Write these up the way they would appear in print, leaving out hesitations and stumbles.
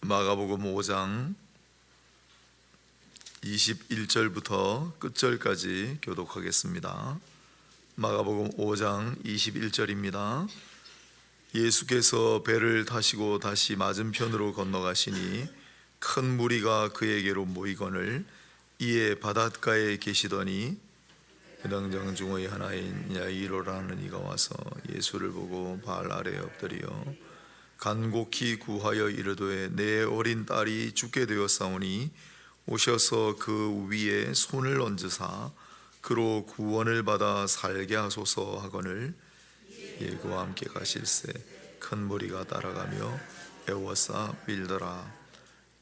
마가복음 5장 21절부터 끝절까지 교독하겠습니다. 마가복음 5장 21절입니다. 예수께서 배를 타시고 다시 맞은편으로 건너가시니 큰 무리가 그에게로 모이거늘 이에 바닷가에 계시더니 회당장 중의 하나인 야이로라는 이가 와서 예수를 보고 발 아래에 엎드려 간곡히 구하여 이르되 내 어린 딸이 죽게 되었사오니 오셔서 그 위에 손을 얹으사 그로 구원을 받아 살게 하소서 하거늘 예 그와 함께 가실새 큰 무리가 따라가며 애워싸 밀더라.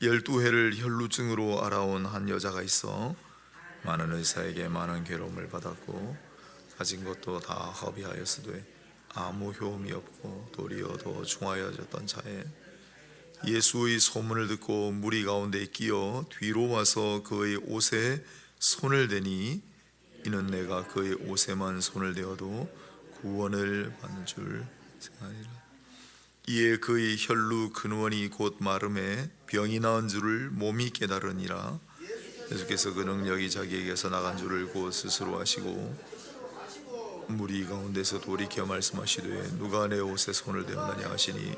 12해를 혈루증으로 알아온 한 여자가 있어 많은 의사에게 많은 괴로움을 받았고 가진 것도 다 허비하였으되 아무 효험이 없고 도리어 더 중하여졌던 자에 예수의 소문을 듣고 무리 가운데 끼어 뒤로 와서 그의 옷에 손을 대니 이는 내가 그의 옷에만 손을 대어도 구원을 받는 줄 생각하니라. 이에 그의 혈루 근원이 곧 마름에 병이 나은 줄을 몸이 깨달으니라. 예수께서 그 능력이 자기에게서 나간 줄을 곧 스스로 아시고 무리 가운데서 돌이켜 말씀하시되 누가 내 옷에 손을 대었느냐 하시니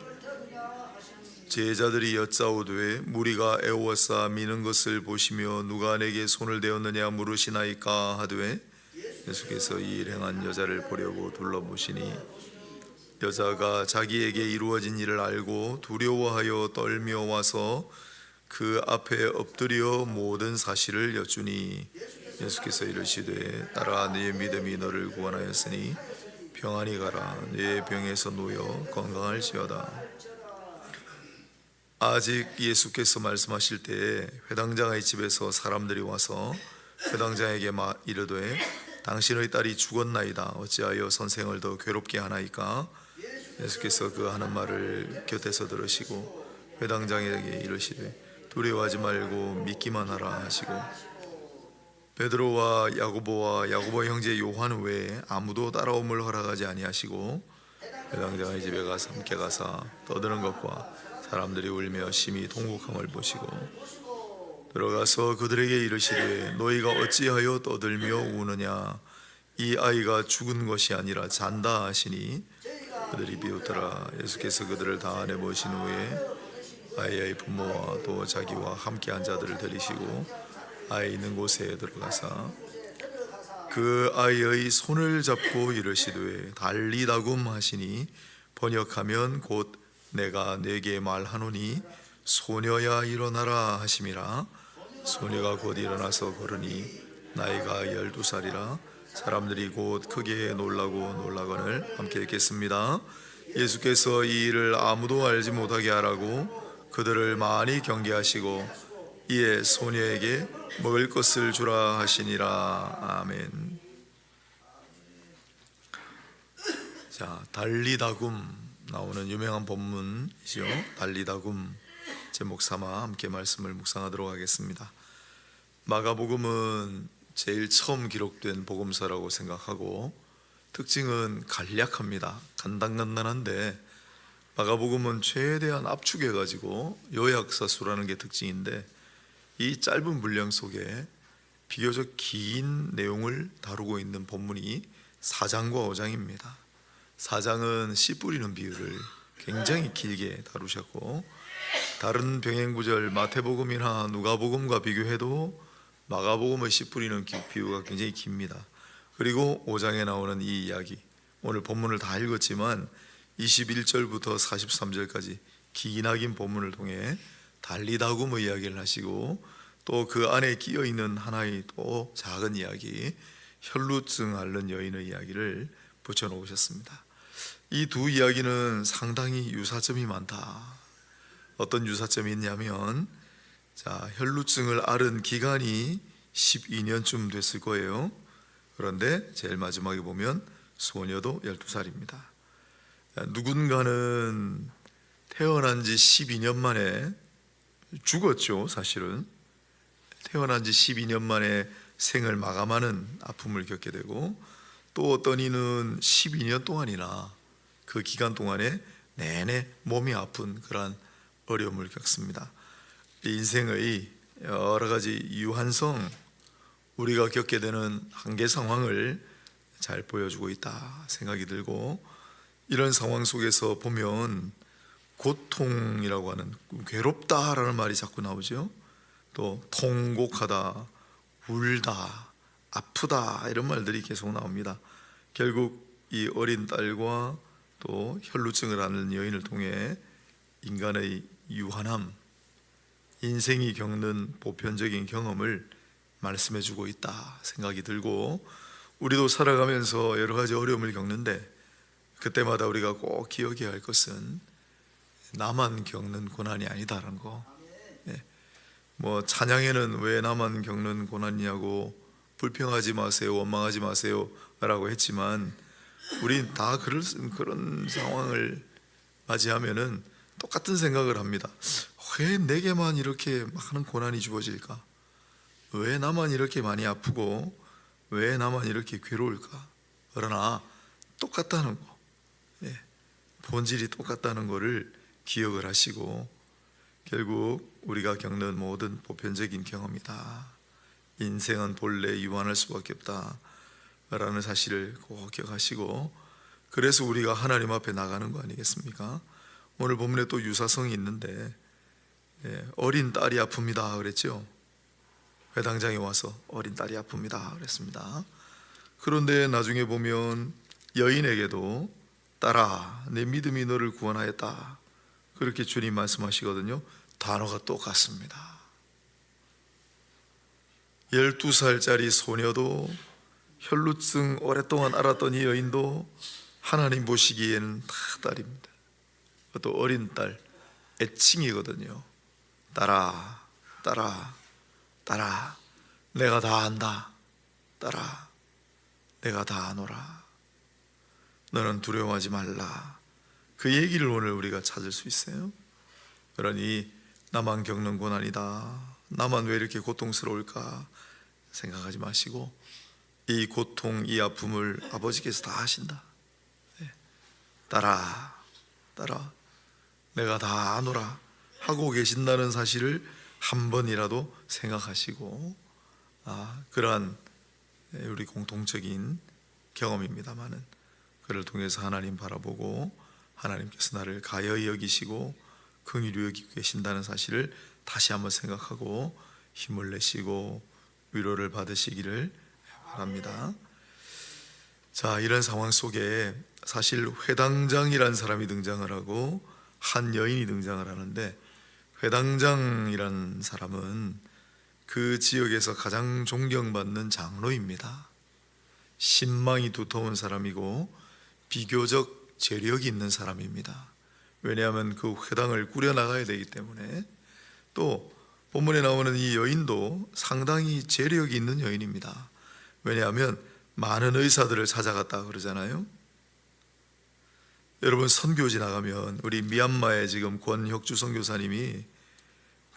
제자들이 여짜오되 무리가 애워싸 미는 것을 보시며 누가 내게 손을 대었느냐 물으시나이까 하되 예수께서 이 일 행한 여자를 보려고 둘러보시니 여자가 자기에게 이루어진 일을 알고 두려워하여 떨며 와서 그 앞에 엎드려 모든 사실을 여쭈니 예수께서 이르시되 딸아 네 믿음이 너를 구원하였으니 평안히 가라 네 병에서 놓여 건강할지어다. 아직 예수께서 말씀하실 때에 회당장의 집에서 사람들이 와서 회당장에게 이르되 당신의 딸이 죽었나이다 어찌하여 선생을 더 괴롭게 하나이까. 예수께서 그 하는 말을 곁에서 들으시고 회당장에게 이르시되 두려워하지 말고 믿기만 하라 하시고 베드로와 야고보 형제 요한 외에 아무도 따라옴을 허락하지 아니하시고 회당장의 집에 가서 함께 가사 떠드는 것과 사람들이 울며 심히 통곡함을 보시고 들어가서 그들에게 이르시되 너희가 어찌하여 떠들며 우느냐 이 아이가 죽은 것이 아니라 잔다 하시니 그들이 비웃더라. 예수께서 그들을 다 내보신 후에 아이의 부모와 또 자기와 함께 한 자들을 데리시고 아이 있는 곳에 들어가사 그 아이의 손을 잡고 이르시되 달리다굼 하시니 번역하면 곧 내가 네게 말하노니 소녀야 일어나라 하심이라. 소녀가 곧 일어나서 걸으니 나이가 12살이라 사람들이 곧 크게 놀라거늘 함께 읽겠습니다. 예수께서 이 일을 아무도 알지 못하게 하라고 그들을 많이 경계하시고 이에 소녀에게 먹을 것을 주라 하시니라. 아멘. 자, 달리다굼 나오는 유명한 본문이죠. 달리다굼 제목 삼아 함께 말씀을 묵상하도록 하겠습니다. 마가복음은 제일 처음 기록된 복음서라고 생각하고 특징은 간략합니다. 간단간단한데 마가복음은 최대한 압축해가지고 요약사수라는 게 특징인데 이 짧은 분량 속에 비교적 긴 내용을 다루고 있는 본문이 4장과 5장입니다. 4장은 씨 뿌리는 비유를 굉장히 길게 다루셨고 다른 병행구절 마태복음이나 누가복음과 비교해도 마가복음의 씨 뿌리는 비유가 굉장히 깁니다. 그리고 5장에 나오는 이 이야기 오늘 본문을 다 읽었지만 21절부터 43절까지 기나긴 본문을 통해 달리다굼의 이야기를 하시고 또 그 안에 끼어있는 하나의 또 작은 이야기 혈루증 앓는 여인의 이야기를 붙여놓으셨습니다. 이 두 이야기는 상당히 유사점이 많다. 어떤 유사점이 있냐면 혈루증을 앓은 기간이 12년쯤 됐을 거예요. 그런데 제일 마지막에 보면 소녀도 12살입니다. 누군가는 태어난 지 12년 만에 죽었죠. 사실은 태어난 지 12년 만에 생을 마감하는 아픔을 겪게 되고 또 어떤 이는 12년 동안이나 그 기간 동안에 내내 몸이 아픈 그러한 어려움을 겪습니다. 인생의 여러 가지 유한성, 우리가 겪게 되는 한계 상황을 잘 보여주고 있다 생각이 들고, 이런 상황 속에서 보면 고통이라고 하는, 괴롭다라는 말이 자꾸 나오죠. 또 통곡하다, 울다, 아프다, 이런 말들이 계속 나옵니다. 결국 이 어린 딸과 또 혈루증을 앓는 여인을 통해 인간의 유한함, 인생이 겪는 보편적인 경험을 말씀해 주고 있다 생각이 들고, 우리도 살아가면서 여러 가지 어려움을 겪는데 그때마다 우리가 꼭 기억해야 할 것은 나만 겪는 고난이 아니다라는 거. 뭐 찬양에는 왜 나만 겪는 고난이냐고 불평하지 마세요, 원망하지 마세요 라고 했지만, 우린 다 그런 상황을 맞이하면은 똑같은 생각을 합니다. 왜 내게만 이렇게 많은 고난이 주어질까? 왜 나만 이렇게 많이 아프고 왜 나만 이렇게 괴로울까? 그러나 똑같다는 거, 본질이 똑같다는 것을 기억을 하시고, 결국 우리가 겪는 모든 보편적인 경험이다, 인생은 본래 유한할 수밖에 없다 라는 사실을 꼭 기억하시고, 그래서 우리가 하나님 앞에 나가는 거 아니겠습니까? 오늘 본문에 또 유사성이 있는데, 어린 딸이 아픕니다 그랬죠. 회당장에 와서 어린 딸이 아픕니다 그랬습니다. 그런데 나중에 보면 여인에게도 딸아, 내 믿음이 너를 구원하였다, 그렇게 주님 말씀하시거든요. 단어가 똑같습니다. 12살짜리 소녀도, 혈루증 오랫동안 앓았던 이 여인도 하나님 보시기에는 다 딸입니다. 또 어린 딸, 애칭이거든요. 딸아, 딸아, 딸아, 내가 다 안다. 딸아, 내가 다 아노라. 너는 두려워하지 말라. 그 얘기를 오늘 우리가 찾을 수 있어요. 그러니 나만 겪는 고난이다, 나만 왜 이렇게 고통스러울까 생각하지 마시고, 이 고통, 이 아픔을 아버지께서 다 하신다. 딸아, 딸아, 내가 다 아노라 하고 계신다는 사실을 한 번이라도 생각하시고, 그러한 우리 공통적인 경험입니다마는 그를 통해서 하나님 바라보고 하나님께서 나를 가여이 여기시고 긍휼히 여기고 계신다는 사실을 다시 한번 생각하고 힘을 내시고 위로를 받으시기를 바랍니다. 자, 이런 상황 속에 사실 회당장이라는 사람이 등장을 하고 한 여인이 등장을 하는데, 회당장이라는 사람은 그 지역에서 가장 존경받는 장로입니다. 신망이 두터운 사람이고 비교적 재력이 있는 사람입니다. 왜냐하면 그 회당을 꾸려나가야 되기 때문에. 또 본문에 나오는 이 여인도 상당히 재력이 있는 여인입니다. 왜냐하면 많은 의사들을 찾아갔다 그러잖아요. 여러분, 선교지 나가면 우리 미얀마의 지금 권혁주 선교사님이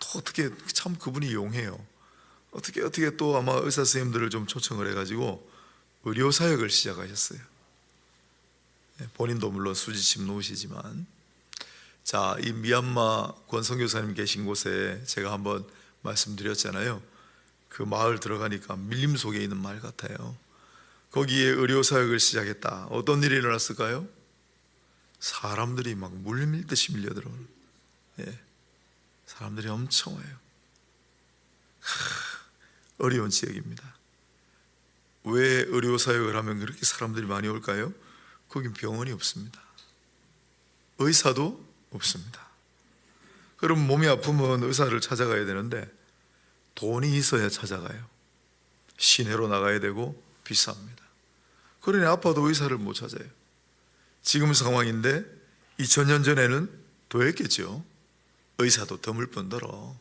또 어떻게 참 그분이 용해요. 어떻게 또 아마 의사 선생님들을 좀 초청을 해가지고 의료 사역을 시작하셨어요. 본인도 물론 수지침 놓으시지만. 자, 이 미얀마 권 선교사님 계신 곳에 제가 한번 말씀드렸잖아요. 그 마을 들어가니까 밀림 속에 있는 마을 같아요. 거기에 의료 사역을 시작했다. 어떤 일이 일어났을까요? 사람들이 막 물밀듯이 밀려들어오는, 사람들이 엄청 와요. 어려운 지역입니다. 왜 의료 사역을 하면 그렇게 사람들이 많이 올까요? 거긴 병원이 없습니다. 의사도 없습니다. 그럼 몸이 아프면 의사를 찾아가야 되는데 돈이 있어야 찾아가요. 시내로 나가야 되고 비쌉니다. 그러니 아파도 의사를 못 찾아요. 지금 상황인데 2000년 전에는 더 했겠죠. 의사도 드물 뿐더러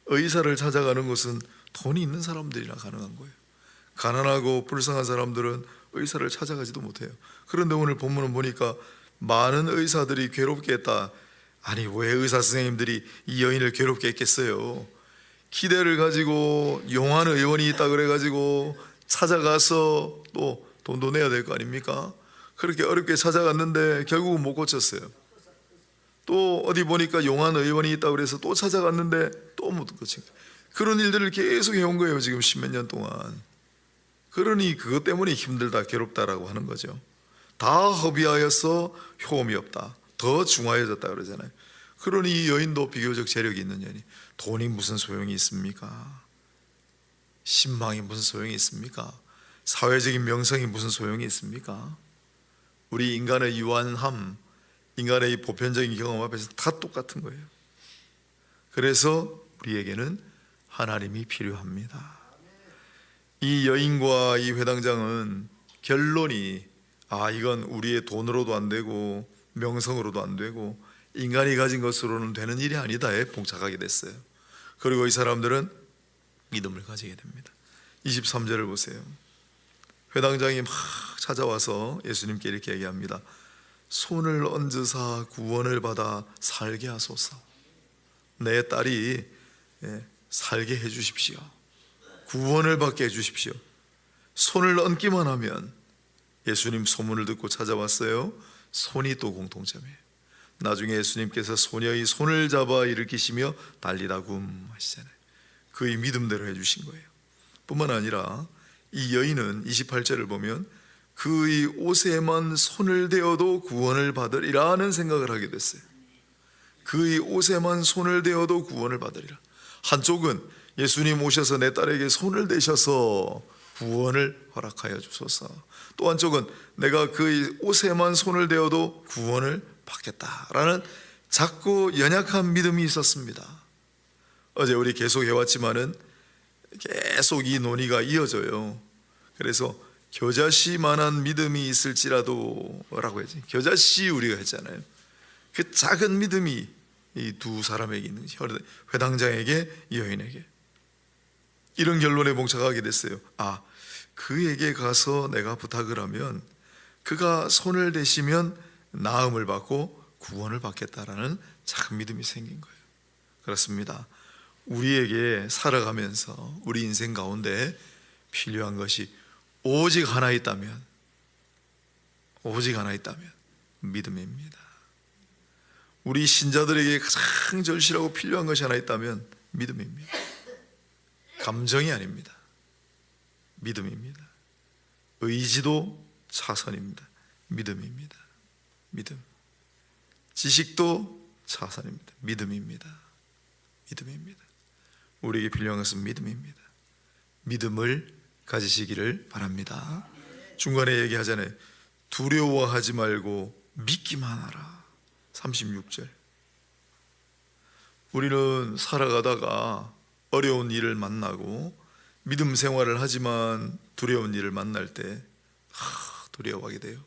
의사를 찾아가는 것은 돈이 있는 사람들이나 가능한 거예요. 가난하고 불쌍한 사람들은 의사를 찾아가지도 못해요. 그런데 오늘 본문을 보니까 많은 의사들이 괴롭게 했다. 아니, 왜 의사 선생님들이 이 여인을 괴롭게 했겠어요? 기대를 가지고 용한 의원이 있다 그래가지고 찾아가서 또 돈도 내야 될 거 아닙니까? 그렇게 어렵게 찾아갔는데 결국은 못 고쳤어요. 또 어디 보니까 용한 의원이 있다고 그래서 또 찾아갔는데 또 못 고친 거예요. 그런 일들을 계속 해온 거예요. 지금 십몇 년 동안. 그러니 그것 때문에 힘들다, 괴롭다라고 하는 거죠. 다 허비하여서 효험이 없다, 더 중화해졌다 그러잖아요. 그러니 이 여인도 비교적 재력이 있는 여인이, 돈이 무슨 소용이 있습니까? 신망이 무슨 소용이 있습니까? 사회적인 명성이 무슨 소용이 있습니까? 우리 인간의 유한함, 인간의 이 보편적인 경험 앞에서 다 똑같은 거예요. 그래서 우리에게는 하나님이 필요합니다. 이 여인과 이 회당장은 결론이, 이건 우리의 돈으로도 안 되고 명성으로도 안 되고 인간이 가진 것으로는 되는 일이 아니다에 봉착하게 됐어요. 그리고 이 사람들은 믿음을 가지게 됩니다. 23절을 보세요. 회당장이 막 찾아와서 예수님께 이렇게 얘기합니다. 손을 얹으사 구원을 받아 살게 하소서. 내 딸이 살게 해 주십시오. 구원을 받게 해 주십시오. 손을 얹기만 하면, 예수님 소문을 듣고 찾아왔어요. 손이 또 공통점이에요. 나중에 예수님께서 소녀의 손을 잡아 일으키시며 달리다굼 하시잖아요. 그의 믿음대로 해주신 거예요. 뿐만 아니라 이 여인은 28절을 보면 그의 옷에만 손을 대어도 구원을 받으리라는 생각을 하게 됐어요. 그의 옷에만 손을 대어도 구원을 받으리라. 한쪽은 예수님 오셔서 내 딸에게 손을 대셔서 구원을 허락하여 주소서, 또 한쪽은 내가 그의 옷에만 손을 대어도 구원을 받겠다라는 작고 연약한 믿음이 있었습니다. 어제 우리 계속 해왔지만은 계속 이 논의가 이어져요. 그래서 겨자씨만한 믿음이 있을지라도 라고 했지. 겨자씨 우리가 했잖아요. 그 작은 믿음이 이 두 사람에게 있는 거죠. 회당장에게, 여인에게. 이런 결론에 봉착하게 됐어요. 그에게 가서 내가 부탁을 하면 그가 손을 대시면 나음을 받고 구원을 받겠다라는 작은 믿음이 생긴 거예요. 그렇습니다. 우리에게 살아가면서 우리 인생 가운데 필요한 것이 오직 하나 있다면 믿음입니다. 우리 신자들에게 가장 절실하고 필요한 것이 하나 있다면 믿음입니다. 감정이 아닙니다. 믿음입니다. 의지도 차선입니다. 믿음입니다. 믿음. 지식도 차선입니다. 믿음입니다. 우리에게 필요한 것은 믿음입니다. 믿음을 가지시기를 바랍니다. 중간에 얘기하잖아요. 두려워하지 말고 믿기만 하라. 36절. 우리는 살아가다가 어려운 일을 만나고 믿음 생활을 하지만 두려운 일을 만날 때 두려워하게 돼요.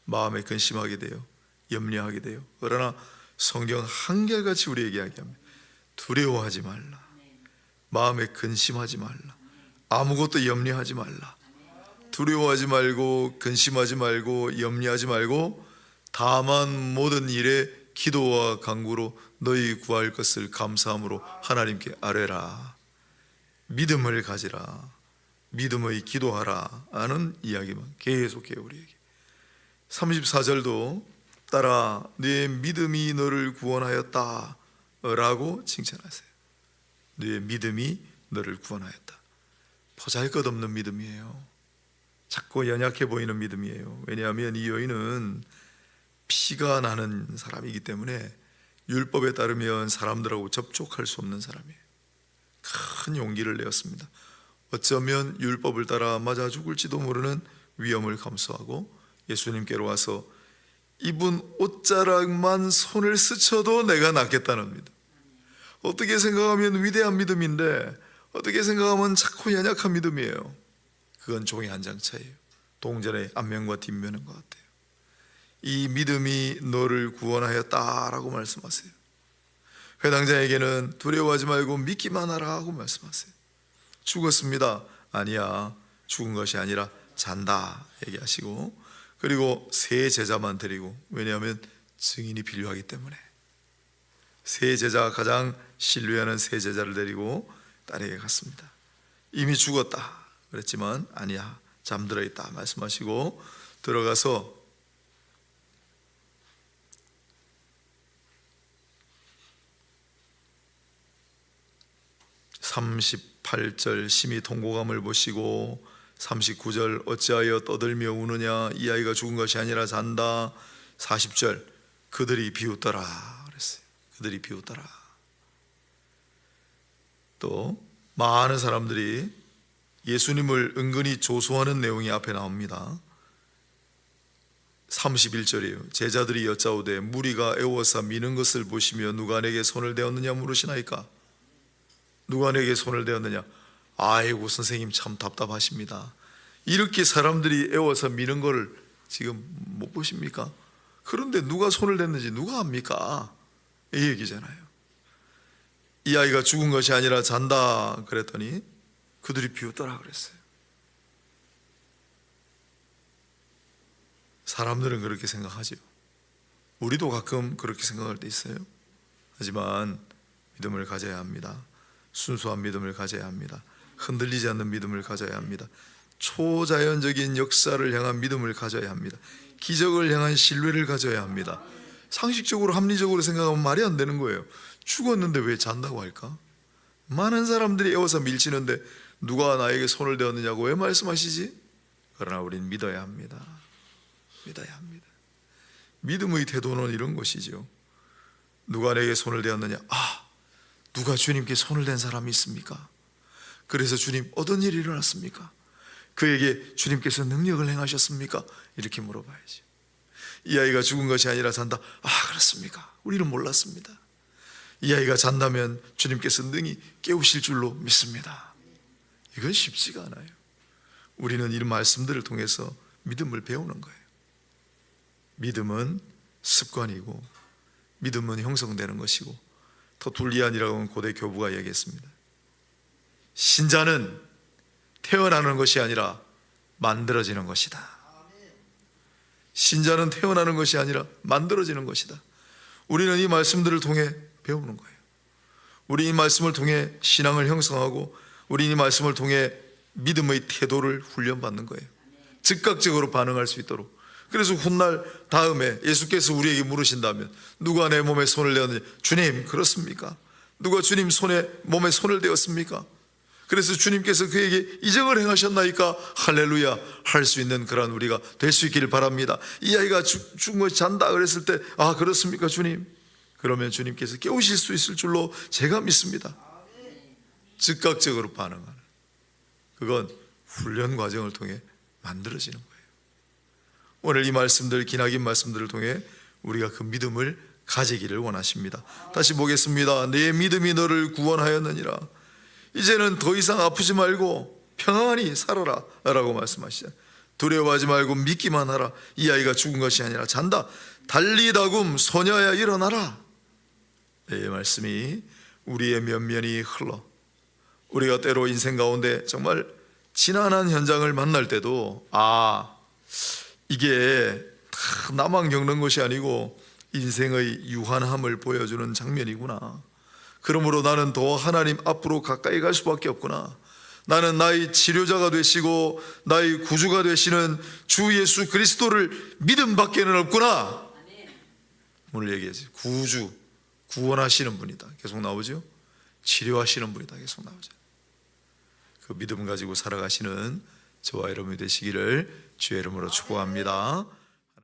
마음에 근심하게 돼요. 염려하게 돼요. 그러나 성경 한결같이 우리에게 이야기합니다. 두려워하지 말라. 마음에 근심하지 말라. 아무것도 염려하지 말라. 두려워하지 말고 근심하지 말고 염려하지 말고 다만 모든 일에 기도와 간구로 너희 구할 것을 감사함으로 하나님께 아뢰라. 믿음을 가지라. 믿음의 기도하라 하는 이야기만 계속해요. 우리에게 34절도 따라 네 믿음이 너를 구원하였다 라고 칭찬하세요. 네 믿음이 너를 구원하였다. 보잘것없는 믿음이에요. 작고 연약해 보이는 믿음이에요. 왜냐하면 이 여인은 피가 나는 사람이기 때문에 율법에 따르면 사람들하고 접촉할 수 없는 사람이에요. 큰 용기를 내었습니다. 어쩌면 율법을 따라 맞아 죽을지도 모르는 위험을 감수하고 예수님께로 와서 이분 옷자락만 손을 스쳐도 내가 낫겠다는 믿음. 어떻게 생각하면 위대한 믿음인데 어떻게 생각하면 작고 연약한 믿음이에요. 그건 종이 한 장 차이에요. 동전의 앞면과 뒷면인 것 같아요. 이 믿음이 너를 구원하였다라고 말씀하세요. 회당장에게는 두려워하지 말고 믿기만 하라 하고 말씀하세요. 죽었습니다. 아니야, 죽은 것이 아니라 잔다 얘기하시고, 그리고 세 제자만 데리고, 왜냐하면 증인이 필요하기 때문에 세 제자, 가장 신뢰하는 세 제자를 데리고 딸에게 갔습니다. 이미 죽었다 그랬지만 아니야, 잠들어 있다 말씀하시고 들어가서 38절 심히 통곡함을 보시고 39절 어찌하여 떠들며 우느냐 이 아이가 죽은 것이 아니라 잔다. 40절 그들이 비웃더라 그랬어요. 그들이 비웃더라. 또 많은 사람들이 예수님을 은근히 조소하는 내용이 앞에 나옵니다. 31절이에요. 제자들이 여짜오되 무리가 애워서 미는 것을 보시며 누가 내게 손을 대었느냐 물으시나이까. 누가 내게 손을 대었느냐. 아이고 선생님 참 답답하십니다. 이렇게 사람들이 애워서 미는 걸 지금 못 보십니까? 그런데 누가 손을 댔는지 누가 압니까? 이 얘기잖아요. 이 아이가 죽은 것이 아니라 잔다 그랬더니 그들이 비웃더라 그랬어요. 사람들은 그렇게 생각하죠. 우리도 가끔 그렇게 생각할 때 있어요. 하지만 믿음을 가져야 합니다. 순수한 믿음을 가져야 합니다. 흔들리지 않는 믿음을 가져야 합니다. 초자연적인 역사를 향한 믿음을 가져야 합니다. 기적을 향한 신뢰를 가져야 합니다. 상식적으로 합리적으로 생각하면 말이 안 되는 거예요. 죽었는데 왜 잔다고 할까? 많은 사람들이 애워서 밀치는데 누가 나에게 손을 대었느냐고 왜 말씀하시지? 그러나 우린 믿어야 합니다. 믿어야 합니다. 믿음의 태도는 이런 것이죠. 누가 내게 손을 대었느냐? 누가 주님께 손을 댄 사람이 있습니까? 그래서 주님 어떤 일이 일어났습니까? 그에게 주님께서 능력을 행하셨습니까? 이렇게 물어봐야지. 이 아이가 죽은 것이 아니라 잔다. 그렇습니까? 우리는 몰랐습니다. 이 아이가 잔다면 주님께서 능히 깨우실 줄로 믿습니다. 이건 쉽지가 않아요. 우리는 이 말씀들을 통해서 믿음을 배우는 거예요. 믿음은 습관이고 믿음은 형성되는 것이고, 터툴리안이라고 하는 고대 교부가 얘기했습니다. 신자는 태어나는 것이 아니라 만들어지는 것이다. 신자는 태어나는 것이 아니라 만들어지는 것이다. 우리는 이 말씀들을 통해 배우는 거예요. 우리 이 말씀을 통해 신앙을 형성하고 우리 이 말씀을 통해 믿음의 태도를 훈련받는 거예요. 즉각적으로 반응할 수 있도록. 그래서 훗날 다음에 예수께서 우리에게 물으신다면 누가 내 몸에 손을 대었느냐? 주님 그렇습니까? 누가 주님 몸에 손을 대었습니까? 그래서 주님께서 그에게 이적을 행하셨나이까? 할렐루야 할 수 있는 그런 우리가 될 수 있기를 바랍니다. 이 아이가 죽은 것이 잔다 그랬을 때 그렇습니까 주님? 그러면 주님께서 깨우실 수 있을 줄로 제가 믿습니다. 즉각적으로 반응하는, 그건 훈련 과정을 통해 만들어지는 거예요. 오늘 이 말씀들, 기나긴 말씀들을 통해 우리가 그 믿음을 가지기를 원하십니다. 다시 보겠습니다. 내 믿음이 너를 구원하였느니라. 이제는 더 이상 아프지 말고 평안히 살아라 라고 말씀하시죠. 두려워하지 말고 믿기만 하라. 이 아이가 죽은 것이 아니라 잔다. 달리다굼 소녀야 일어나라. 이 말씀이 우리의 면면이 흘러 우리가 때로 인생 가운데 정말 지난한 현장을 만날 때도 이게 나만 겪는 것이 아니고 인생의 유한함을 보여주는 장면이구나. 그러므로 나는 더 하나님 앞으로 가까이 갈 수밖에 없구나. 나는 나의 치료자가 되시고 나의 구주가 되시는 주 예수 그리스도를 믿음 밖에는 없구나. 오늘 얘기하지. 구주, 구원하시는 분이다 계속 나오죠. 치료하시는 분이다 계속 나오죠. 그 믿음 가지고 살아가시는 저와 여러분이 되시기를 주의 이름으로 축복합니다.